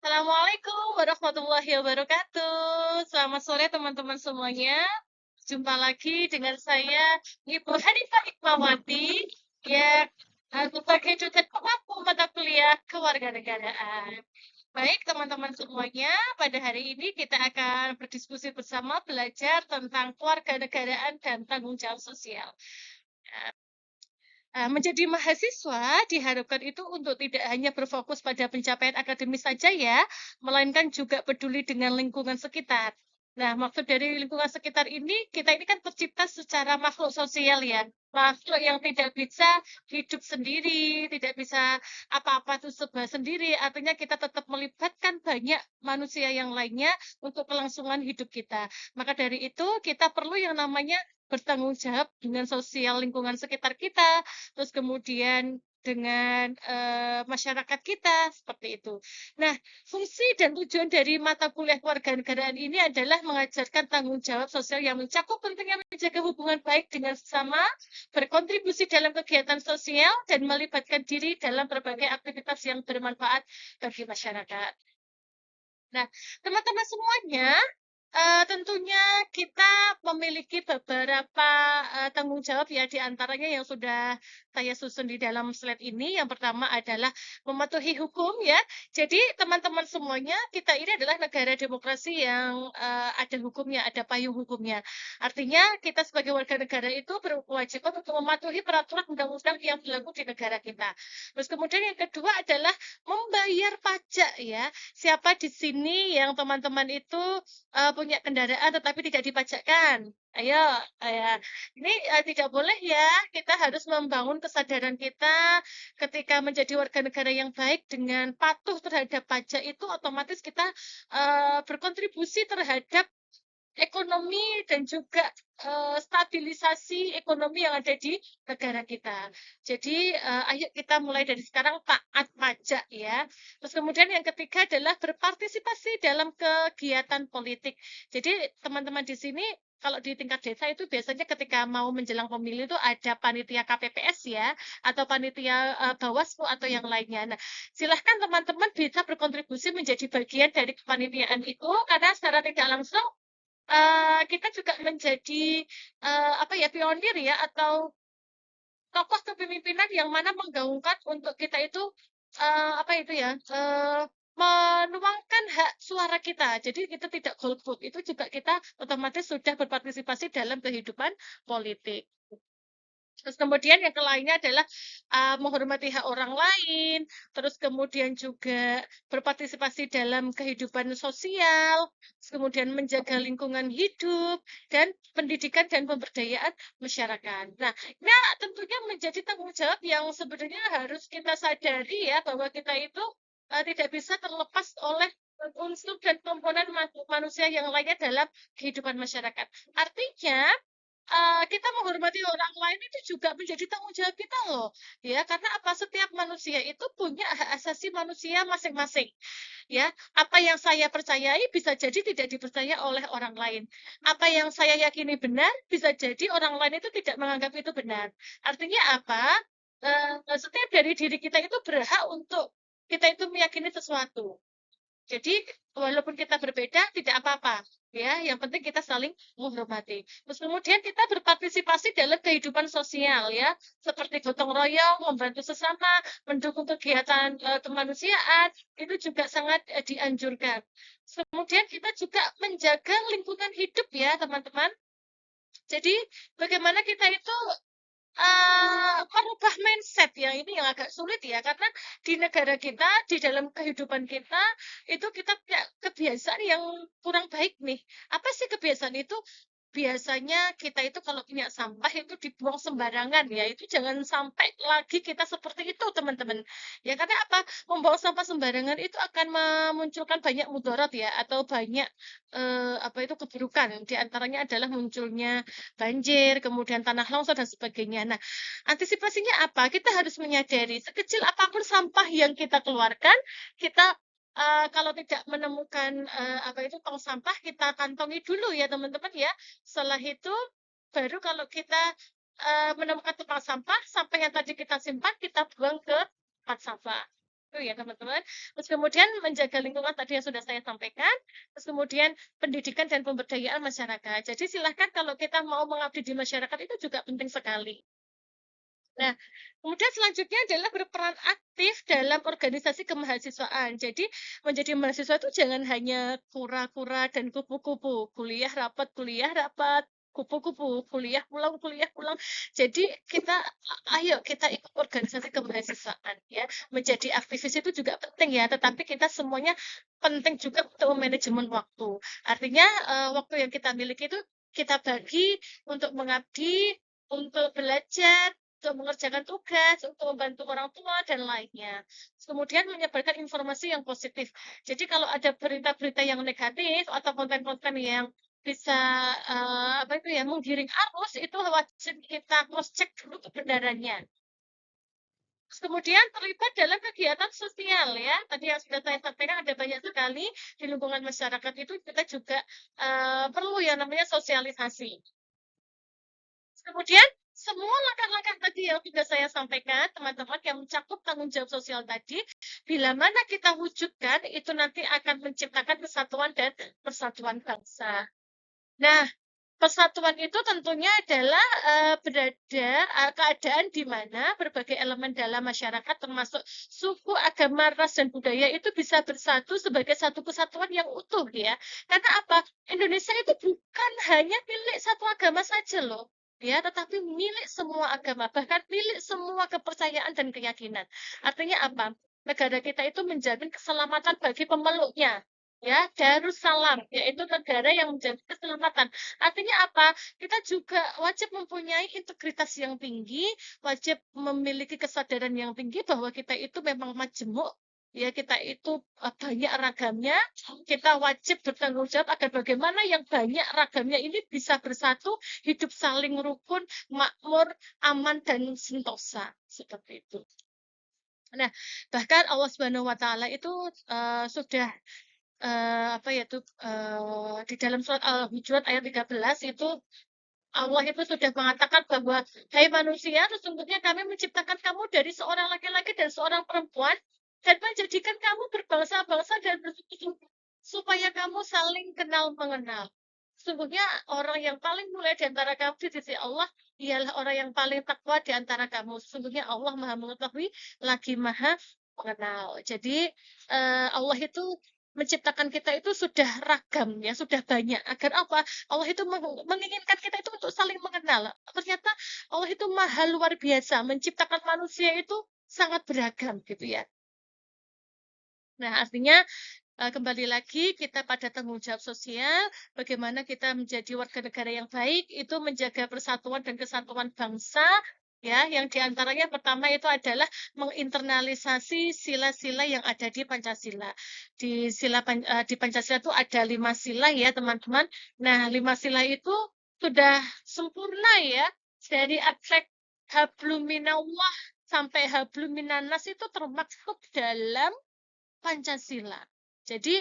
Assalamualaikum warahmatullahi wabarakatuh. Selamat sore teman-teman semuanya. Jumpa lagi dengan saya, Ibu Hanifah Hikmawati, yang sebagai dosen pemampu mata kuliah kewarganegaraan. Baik, teman-teman semuanya, pada hari ini kita akan berdiskusi bersama belajar tentang kewarganegaraan dan tanggung jawab sosial. Menjadi mahasiswa diharapkan itu untuk tidak hanya berfokus pada pencapaian akademis saja ya, melainkan juga peduli dengan lingkungan sekitar. Nah, maksud dari lingkungan sekitar ini, kita ini kan tercipta secara makhluk sosial ya. Makhluk yang tidak bisa hidup sendiri, tidak bisa apa-apa itu serba sendiri. Artinya kita tetap melibatkan banyak manusia yang lainnya untuk kelangsungan hidup kita. Maka dari itu, kita perlu yang namanya bertanggung jawab dengan sosial lingkungan sekitar kita, terus kemudian dengan, masyarakat kita, seperti itu. Nah, fungsi dan tujuan dari mata kuliah kewarganegaraan ini adalah mengajarkan tanggung jawab sosial yang mencakup pentingnya menjaga hubungan baik dengan sesama, berkontribusi dalam kegiatan sosial, dan melibatkan diri dalam berbagai aktivitas yang bermanfaat bagi masyarakat. Nah, teman-teman semuanya, tentunya kita memiliki beberapa, tanggung jawab ya, di antaranya yang sudah saya susun di dalam slide ini. Yang pertama adalah mematuhi hukum ya. Jadi teman-teman semuanya, kita ini adalah negara demokrasi yang, ada hukumnya, ada payung hukumnya. Artinya kita sebagai warga negara itu berkewajiban untuk mematuhi peraturan undang-undang yang berlaku di negara kita. Terus kemudian yang kedua adalah membayar pajak ya. Siapa di sini yang teman-teman itu, punya kendaraan tetapi tidak dipajakkan? Ayo, ini, tidak boleh ya, kita harus membangun kesadaran kita ketika menjadi warga negara yang baik dengan patuh terhadap pajak itu otomatis kita, berkontribusi terhadap ekonomi dan juga, stabilisasi ekonomi yang ada di negara kita. Jadi, ayo kita mulai dari sekarang taat pajak ya. Terus kemudian yang ketiga adalah berpartisipasi dalam kegiatan politik. Jadi teman-teman di sini kalau di tingkat desa itu biasanya ketika mau menjelang pemilu itu ada panitia KPPS ya, atau panitia, Bawaslu atau yang lainnya. Nah, silahkan teman-teman bisa berkontribusi menjadi bagian dari kepanitiaan itu, karena secara tidak langsung kita juga menjadi, apa ya, pionir ya, atau tokoh kepemimpinan yang mana menggaungkan untuk kita itu, apa itu ya, menuangkan hak suara kita. Jadi kita tidak golput, itu juga kita otomatis sudah berpartisipasi dalam kehidupan politik. Terus kemudian yang lainnya adalah, menghormati hak orang lain, terus kemudian juga berpartisipasi dalam kehidupan sosial, terus kemudian menjaga lingkungan hidup, dan pendidikan dan pemberdayaan masyarakat. Nah, tentunya menjadi tanggung jawab yang sebenarnya harus kita sadari ya, bahwa kita itu, tidak bisa terlepas oleh unsur dan komponen manusia yang lainnya dalam kehidupan masyarakat. Artinya kita menghormati orang lain itu juga menjadi tanggung jawab kita loh, ya. Karena apa? Setiap manusia itu punya hak asasi manusia masing-masing, ya. Apa yang saya percayai bisa jadi tidak dipercaya oleh orang lain. Apa yang saya yakini benar, bisa jadi orang lain itu tidak menganggap itu benar. Artinya apa? Setiap dari diri kita itu berhak untuk kita itu meyakini sesuatu. Jadi, walaupun kita berbeda, tidak apa-apa, ya, yang penting kita saling menghormati. Terus kemudian kita berpartisipasi dalam kehidupan sosial, ya, seperti gotong royong, membantu sesama, mendukung kegiatan, kemanusiaan, itu juga sangat, dianjurkan. Kemudian kita juga menjaga lingkungan hidup ya, teman-teman. Jadi, bagaimana kita itu merubah mindset ya, ini yang agak sulit ya, karena di negara kita, di dalam kehidupan kita, itu kita punya kebiasaan yang kurang baik nih. Apa sih kebiasaan itu? Biasanya kita itu kalau punya sampah itu dibuang sembarangan ya, itu jangan sampai lagi kita seperti itu teman-teman. Ya karena apa? Membuang sampah sembarangan itu akan memunculkan banyak mudarat ya, atau banyak, apa itu, keburukan. Di antaranya adalah munculnya banjir, kemudian tanah longsor dan sebagainya. Nah, antisipasinya apa? Kita harus menyadari sekecil apapun sampah yang kita keluarkan, kita kalau tidak menemukan, apa itu, tong sampah, kita kantongi dulu ya teman-teman ya. Setelah itu, baru kalau kita, menemukan tempat sampah, sampah yang tadi kita simpan, kita buang ke tempat sampah. Itu ya teman-teman. Terus kemudian menjaga lingkungan tadi yang sudah saya sampaikan, terus kemudian pendidikan dan pemberdayaan masyarakat. Jadi silahkan kalau kita mau mengabdi di masyarakat itu juga penting sekali. Nah, kemudian selanjutnya adalah berperan aktif dalam organisasi kemahasiswaan. Jadi, menjadi mahasiswa itu jangan hanya kura-kura dan kupu-kupu, kuliah rapat, kupu-kupu, kuliah pulang. Jadi, ayo kita ikut organisasi kemahasiswaan ya. Menjadi aktivis itu juga penting ya, tetapi kita semuanya penting juga untuk manajemen waktu. Artinya, waktu yang kita miliki itu kita bagi untuk mengabdi, untuk belajar, untuk mengerjakan tugas, untuk membantu orang tua, dan lainnya. Kemudian menyebarkan informasi yang positif. Jadi kalau ada berita-berita yang negatif atau konten-konten yang bisa apa itu ya menggiring arus itu wajib kita cross check dulu kebenarannya. Terus kemudian terlibat dalam kegiatan sosial ya. Tadi yang sudah saya sampaikan ada banyak sekali di lingkungan masyarakat itu kita juga perlu yang namanya sosialisasi. Kemudian semua langkah-langkah tadi yang sudah saya sampaikan, teman-teman, yang mencakup tanggung jawab sosial tadi, bila mana kita wujudkan, itu nanti akan menciptakan kesatuan dan persatuan bangsa. Nah, persatuan itu tentunya adalah keadaan di mana berbagai elemen dalam masyarakat, termasuk suku, agama, ras, dan budaya itu bisa bersatu sebagai satu kesatuan yang utuh ya. Karena apa? Indonesia itu bukan hanya milik satu agama saja loh. Ya, tetapi milik semua agama, bahkan milik semua kepercayaan dan keyakinan. Artinya apa? Negara kita itu menjamin keselamatan bagi pemeluknya. Ya, Darussalam, yaitu negara yang menjamin keselamatan. Artinya apa? Kita juga wajib mempunyai integritas yang tinggi, wajib memiliki kesadaran yang tinggi bahwa kita itu memang majemuk, ya kita itu banyak ragamnya, kita wajib bertanggung jawab agar bagaimana yang banyak ragamnya ini bisa bersatu, hidup saling rukun, makmur, aman, dan sentosa. Seperti itu. Nah, bahkan Allah Subhanahu wa taala itu sudah apa ya tuh di dalam surat Al-Hujurat ayat 13 itu Allah itu sudah mengatakan bahwa hai manusia sesungguhnya kami menciptakan kamu dari seorang laki-laki dan seorang perempuan dan menjadikan kamu berbangsa-bangsa dan bersuku supaya kamu saling kenal mengenal. Sesungguhnya orang yang paling mulia di antara kamu di sisi Allah ialah orang yang paling takwa di antara kamu. Sesungguhnya Allah Maha mengetahui lagi Maha mengenal. Jadi Allah itu menciptakan kita itu sudah ragam ya, sudah banyak. Agar apa? Allah itu menginginkan kita itu untuk saling mengenal. Ternyata Allah itu maha luar biasa, menciptakan manusia itu sangat beragam gitu ya. Nah, artinya kembali lagi kita pada tanggung jawab sosial, bagaimana kita menjadi warga negara yang baik, itu menjaga persatuan dan kesatuan bangsa, ya, yang diantaranya pertama itu adalah menginternalisasi sila-sila yang ada di Pancasila. Di Pancasila itu ada 5 sila ya, teman-teman. Nah, 5 sila itu sudah sempurna ya, dari aspek habluminallah sampai habluminanas itu termaktub dalam Pancasila. Jadi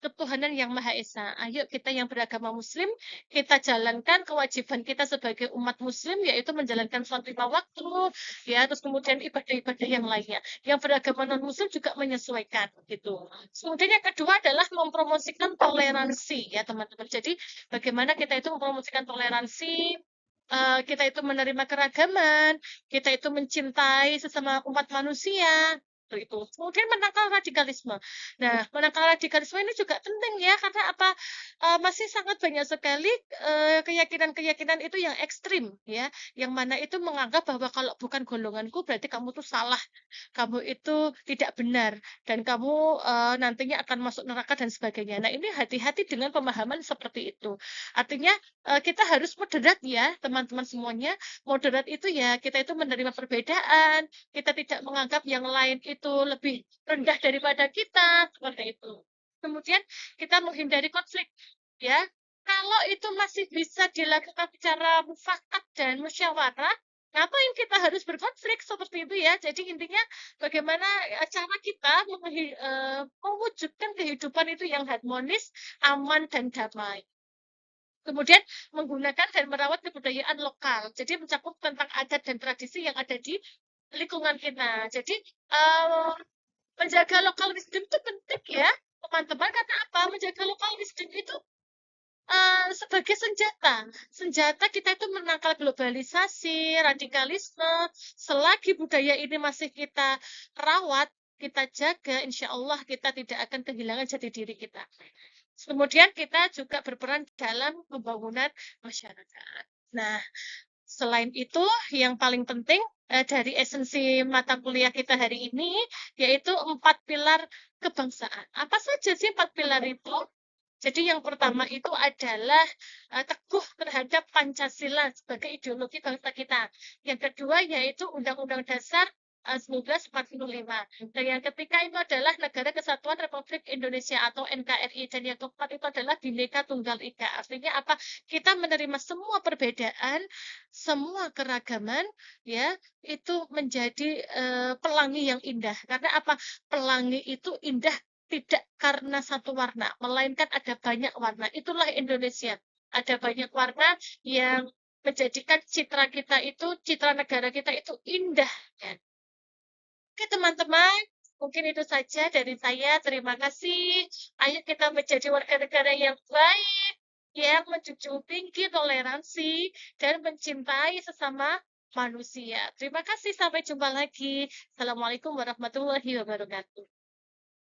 ketuhanan yang Maha Esa. Ayo kita yang beragama Muslim, kita jalankan kewajiban kita sebagai umat Muslim, yaitu menjalankan sholat 5 waktu, ya, terus kemudian ibadah-ibadah yang lainnya. Yang beragama non-Muslim juga menyesuaikan, gitu. Kemudian yang kedua adalah mempromosikan toleransi, ya teman-teman. Jadi bagaimana kita itu mempromosikan toleransi, kita itu menerima keragaman, kita itu mencintai sesama umat manusia, itu. Kemudian menangkal radikalisme. Nah, menangkal radikalisme ini juga penting ya, karena apa? Masih sangat banyak sekali keyakinan-keyakinan itu yang ekstrim ya, yang mana itu menganggap bahwa kalau bukan golonganku berarti kamu tuh salah, kamu itu tidak benar, dan kamu nantinya akan masuk neraka dan sebagainya. Nah, ini hati-hati dengan pemahaman seperti itu. Artinya kita harus moderat ya, teman-teman semuanya. Moderat itu ya kita itu menerima perbedaan, kita tidak menganggap yang lain itu lebih rendah daripada kita, seperti itu. Kemudian kita menghindari konflik, ya. Kalau itu masih bisa dilakukan secara mufakat dan musyawarah, ngapain kita harus berkonflik seperti itu ya? Jadi intinya bagaimana cara kita mewujudkan kehidupan itu yang harmonis, aman, dan damai. Kemudian menggunakan dan merawat kebudayaan lokal. Jadi mencakup tentang adat dan tradisi yang ada di lingkungan kita. Jadi Menjaga local wisdom itu penting ya, teman-teman, karena apa? Menjaga local wisdom itu sebagai senjata. Senjata kita itu menangkal globalisasi, radikalisme, selagi budaya ini masih kita rawat, kita jaga, insya Allah kita tidak akan kehilangan jati diri kita. Kemudian kita juga berperan dalam pembangunan masyarakat. Nah, selain itu, yang paling penting dari esensi mata kuliah kita hari ini, yaitu 4 pilar kebangsaan. Apa saja sih 4 pilar itu? Jadi yang pertama itu adalah teguh terhadap Pancasila sebagai ideologi bangsa kita. Yang kedua yaitu Undang-Undang Dasar 1945. Dan yang ketiga itu adalah Negara Kesatuan Republik Indonesia atau NKRI. Dan yang keempat itu adalah Bhinneka Tunggal Ika. Artinya apa? Kita menerima semua perbedaan, semua keragaman, ya itu menjadi pelangi yang indah. Karena apa? Pelangi itu indah tidak karena satu warna, melainkan ada banyak warna. Itulah Indonesia. Ada banyak warna yang menjadikan citra kita itu, citra negara kita itu indah. Ya. Oke teman-teman, mungkin itu saja dari saya. Terima kasih. Ayo kita menjadi warga negara yang baik, yang menjunjung tinggi toleransi, dan mencintai sesama manusia. Terima kasih, sampai jumpa lagi. Assalamualaikum warahmatullahi wabarakatuh.